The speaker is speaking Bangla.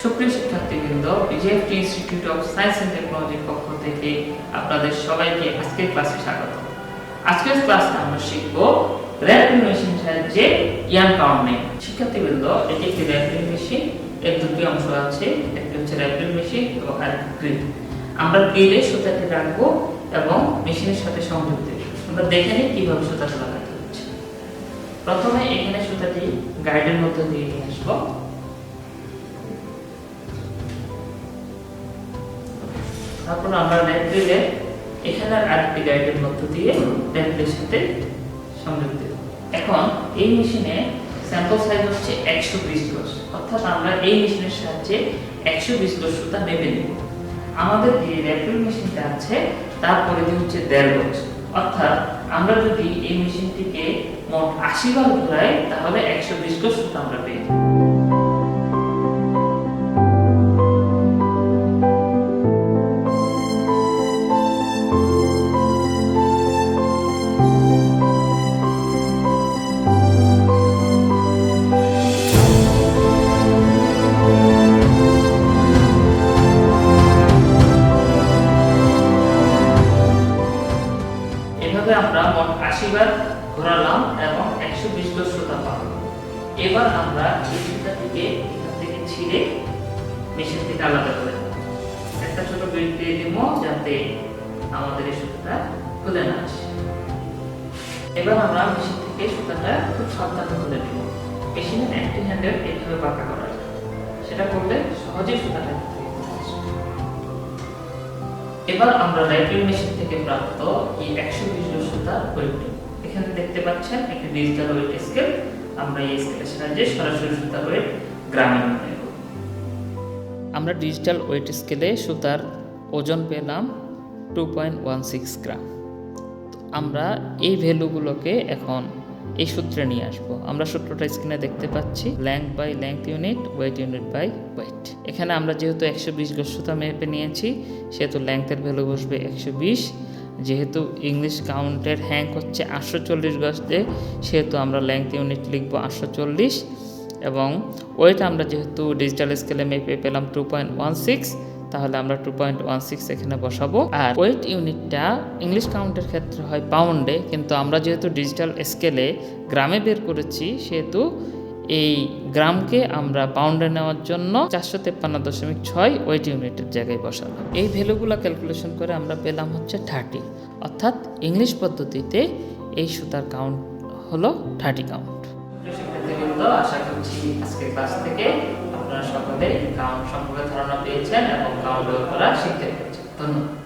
সুপ্রিয় শিক্ষার্থীবৃন্দ, বিজেএফটি ইনস্টিটিউট অফ সায়েন্স এন্ড টেকনোলজির পক্ষ থেকে আপনাদের সবাইকে আজকের ক্লাসে স্বাগত। আজকের ক্লাসে আমরা শিখব র্যাপিং মেশিন সাহায্যে ইয়ার্ন কাউন্টিং। শিক্ষার্থীবৃন্দ, এটি একটি র্যাপিং মেশিন। এর দুটি অংশ আছে, একটি হচ্ছে র্যাপিং মেশিন এবং আরেকটি গ্রিল। আমরা গ্রিলে সুতাটি রাখবো এবং মেশিনের সাথে সংযোগ দেব। আমরা দেখে নিই কিভাবে সুতাটা লাগাতে হচ্ছে। প্রথমে এখানে সুতাটি গাইডের মধ্যে দিয়ে নিয়ে আসবো। তারপর আমরা র্যাপিলে এখানে আরেকটি গাইডের মধ্য দিয়ে র্যাপিলের সাথে সংযোগ দেব। এখন এই মেশিনে স্যাম্পল সাইজ হচ্ছে 120 গজ, অর্থাৎ আমরা এই মেশিনের সাহায্যে 120 গজ সুতা মেপে নেব। আমাদের যে র্যাপিল মেশিনটা আছে তার পরিধি হচ্ছে 1.5 গজ, অর্থাৎ আমরা যদি এই মেশিনটিকে মোট 80 বার ঘোরাই তাহলে 120 গজ সুতা আমরা পেয়ে যাব। এভাবে আমরা মোট 80 বার ঘোরালাম এবং 120 গজ সুতা পাবো। এবার আমরা এই সুতাটিকে এখান থেকে ছিঁড়ে মেশিন থেকে আলাদা করে নেব। একটা ছোট বিট দিয়ে দিব যাতে আমাদের এই সুতাটা খুলে না আসে। এবার আমরা মেশিন থেকে সুতাটা খুব সাবধানে খুলে নেব। মেশিনের একটি হ্যান্ডেল এইভাবে বাঁকা করা যায়, সেটা করলে সহজেই সুতাটা এবার আমরা র্যাপিং মেশিন থেকে প্রাপ্ত এই 120 গজ সুতার ওয়েট নেব। এখানে দেখতে পাচ্ছেন একটি ডিজিটাল ওয়েট স্কেল। আমরা এই স্কেলের সাহায্যে সরাসরি সুতার ওয়েট গ্রামে নেব। আমরা ডিজিটাল ওয়েট স্কেলে সুতার ওজন পেলাম 2.16 গ্রাম। আমরা এই ভ্যালুগুলোকে এখন এই সূত্রে নিয়ে আসবো। আমরা সূত্রটা স্ক্রিনে দেখতে পাচ্ছি, length by length unit, weight unit by weight. এখানে আমরা যেহেতু 120 গজ সুতা মেপে নিয়েছি সেহেতু লেংথের ভ্যালু বসবে 120। যেহেতু ইংলিশ কাউন্টের হ্যাঙ্ক হচ্ছে 840 গজ দিয়ে, সেহেতু আমরা লেংথ ইউনিট লিখবো 840 এবং ওয়েট আমরা যেহেতু ডিজিটাল স্কেলে মেপে পেলাম 2.16, তাহলে আমরা 2.16 এখানে বসাবো। আর ওয়েট ইউনিটটা ইংলিশ কাউন্টের ক্ষেত্রে হয় পাউন্ডে, কিন্তু আমরা যেহেতু ডিজিটাল স্কেলে গ্রামে বের করেছি সেহেতু এই গ্রামকে আমরা পাউন্ডে নেওয়ার জন্য 453.6 ওয়েট ইউনিটের জায়গায় বসালাম। এই ভ্যালুগুলো ক্যালকুলেশন করে আমরা পেলাম হচ্ছে 30, অর্থাৎ ইংলিশ পদ্ধতিতে এই সুতার কাউন্ট হলো 30 কাউন্ট। আশা করছি আজকের ক্লাস থেকে আপনারা সকলে কাউন্ট সম্পর্কে ধারণা পেয়েছেন এবং কাউন্ট করা শিখতে পেরেছেন। ধন্যবাদ।